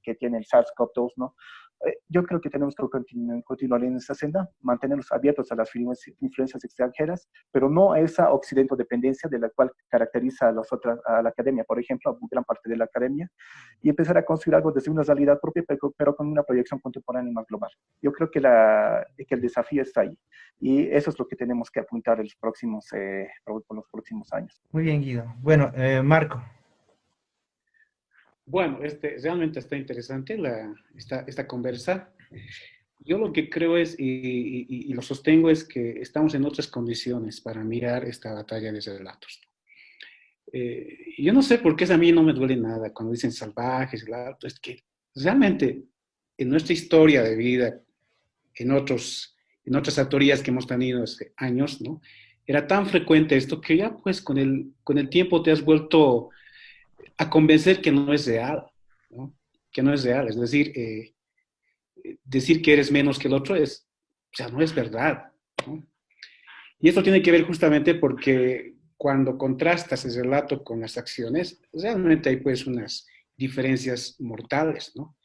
que tiene el SARS-CoV-2, ¿no? Yo creo que tenemos que continuar en esa senda, mantenernos abiertos a las influencias extranjeras, pero no a esa occidento-dependencia de la cual caracteriza a la academia, por ejemplo, a gran parte de la academia, y empezar a construir algo desde una realidad propia, pero con una proyección contemporánea más global. Yo creo que el desafío está ahí, y eso es lo que tenemos que apuntar por los próximos años. Muy bien, Guido. Bueno, Marco. Bueno, realmente está interesante esta conversa. Yo lo que creo es, y lo sostengo, es que estamos en otras condiciones para mirar esta batalla de relatos. Yo no sé por qué a mí no me duele nada cuando dicen salvajes, relatos. Es que realmente en nuestra historia de vida, en otras autorías que hemos tenido hace años, ¿no? Era tan frecuente esto que ya pues con el tiempo te has vuelto a convencer que no es real, ¿no? Que no es real. Es decir, decir que eres menos que el otro no es verdad, ¿no? Y esto tiene que ver justamente porque cuando contrastas el relato con las acciones, realmente hay pues unas diferencias mortales, ¿no?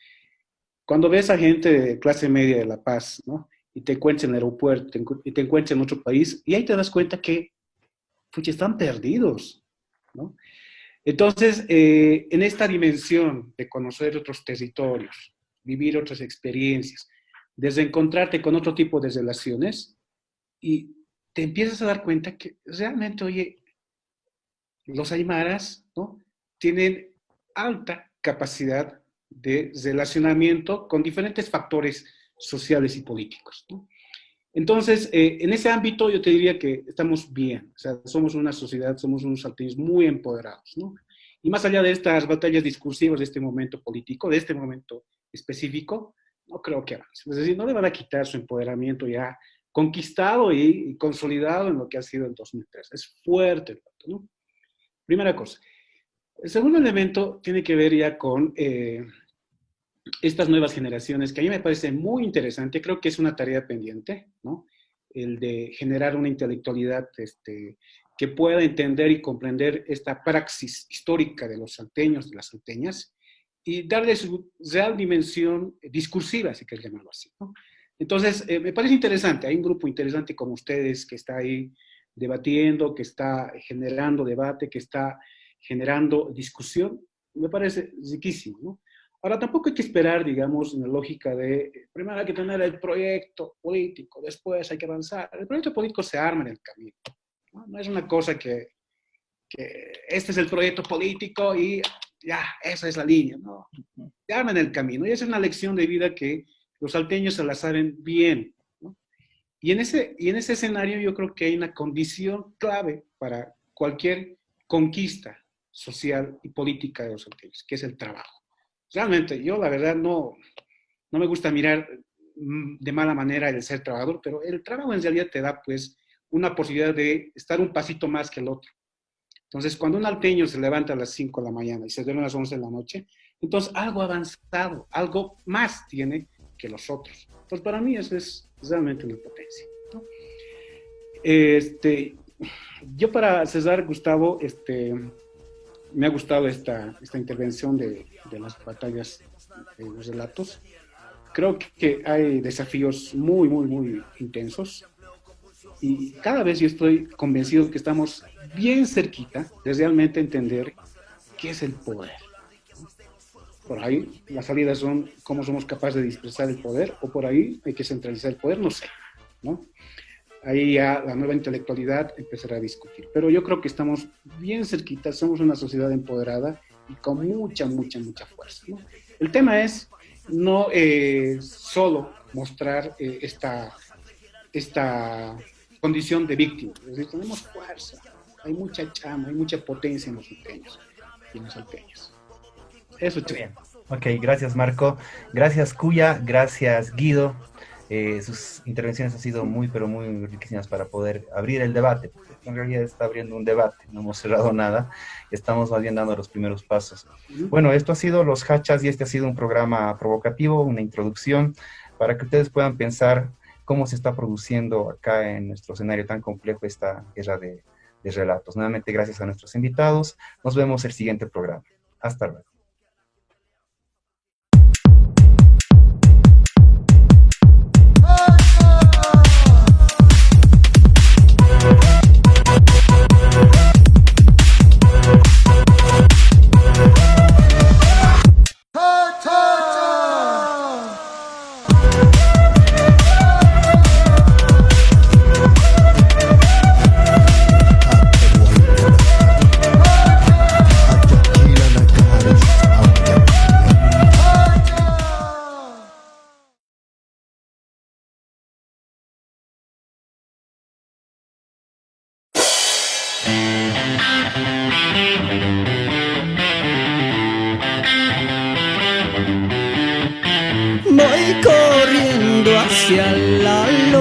Cuando ves a gente de clase media de La Paz, ¿no? Y te encuentras en el aeropuerto, y te encuentras en otro país, y ahí te das cuenta que pues, están perdidos, ¿no? Entonces, en esta dimensión de conocer otros territorios, vivir otras experiencias, desde encontrarte con otro tipo de relaciones, y te empiezas a dar cuenta que realmente, oye, los aymaras, ¿no? Tienen alta capacidad de relacionamiento con diferentes factores sociales y políticos, ¿no? Entonces, en ese ámbito yo te diría que estamos bien, o sea, somos una sociedad, somos unos salteños muy empoderados, ¿no? Y más allá de estas batallas discursivas de este momento político, de este momento específico, no creo que avance. Es decir, no le van a quitar su empoderamiento ya conquistado y consolidado en lo que ha sido el 2003. Es fuerte el dato, ¿no? Primera cosa. El segundo elemento tiene que ver ya con estas nuevas generaciones, que a mí me parece muy interesante, creo que es una tarea pendiente, ¿no? El de generar una intelectualidad que pueda entender y comprender esta praxis histórica de los salteños, de las salteñas, y darle su real dimensión discursiva, si quieres llamarlo así, ¿no? Entonces, me parece interesante, hay un grupo interesante como ustedes que está ahí debatiendo, que está generando debate, que está generando discusión, me parece riquísimo, ¿no? Ahora, tampoco hay que esperar, digamos, en la lógica de, primero hay que tener el proyecto político, después hay que avanzar. El proyecto político se arma en el camino, ¿no? No es una cosa que este es el proyecto político y ya, esa es la línea, ¿no? Se arma en el camino. Y esa es una lección de vida que los salteños se la saben bien, ¿no? Y en ese escenario yo creo que hay una condición clave para cualquier conquista social y política de los salteños, que es el trabajo. Realmente, yo la verdad no me gusta mirar de mala manera el ser trabajador, pero el trabajo en realidad te da pues una posibilidad de estar un pasito más que el otro. Entonces, cuando un alteño se levanta a las 5 de la mañana y se duerme a las 11 de la noche, entonces algo avanzado, algo más tiene que los otros. Entonces, para mí eso es realmente una potencia, ¿no? Yo para cerrar, Gustavo, me ha gustado esta intervención de las batallas de los relatos. Creo que hay desafíos muy, muy, muy intensos. Y cada vez yo estoy convencido que estamos bien cerquita de realmente entender qué es el poder. Por ahí las salidas son cómo somos capaces de dispersar el poder, o por ahí hay que centralizar el poder, no sé, ¿no? Ahí ya la nueva intelectualidad empezará a discutir. Pero yo creo que estamos bien cerquita, somos una sociedad empoderada y con mucha, mucha, mucha fuerza, ¿no? El tema es no solo mostrar esta condición de víctima. Es decir, tenemos fuerza, hay mucha chama, hay mucha potencia en los salteños y en las salteñas. Eso, bien. Ok, gracias Marco, gracias Cuya, gracias Guido. Sus intervenciones han sido muy, pero muy riquísimas para poder abrir el debate, porque en realidad está abriendo un debate, no hemos cerrado nada, estamos más bien dando los primeros pasos. Bueno, esto ha sido Los Hachas y este ha sido un programa provocativo, una introducción, para que ustedes puedan pensar cómo se está produciendo acá en nuestro escenario tan complejo esta guerra de relatos. Nuevamente, gracias a nuestros invitados. Nos vemos el siguiente programa. Hasta luego. Voy corriendo hacia la luz.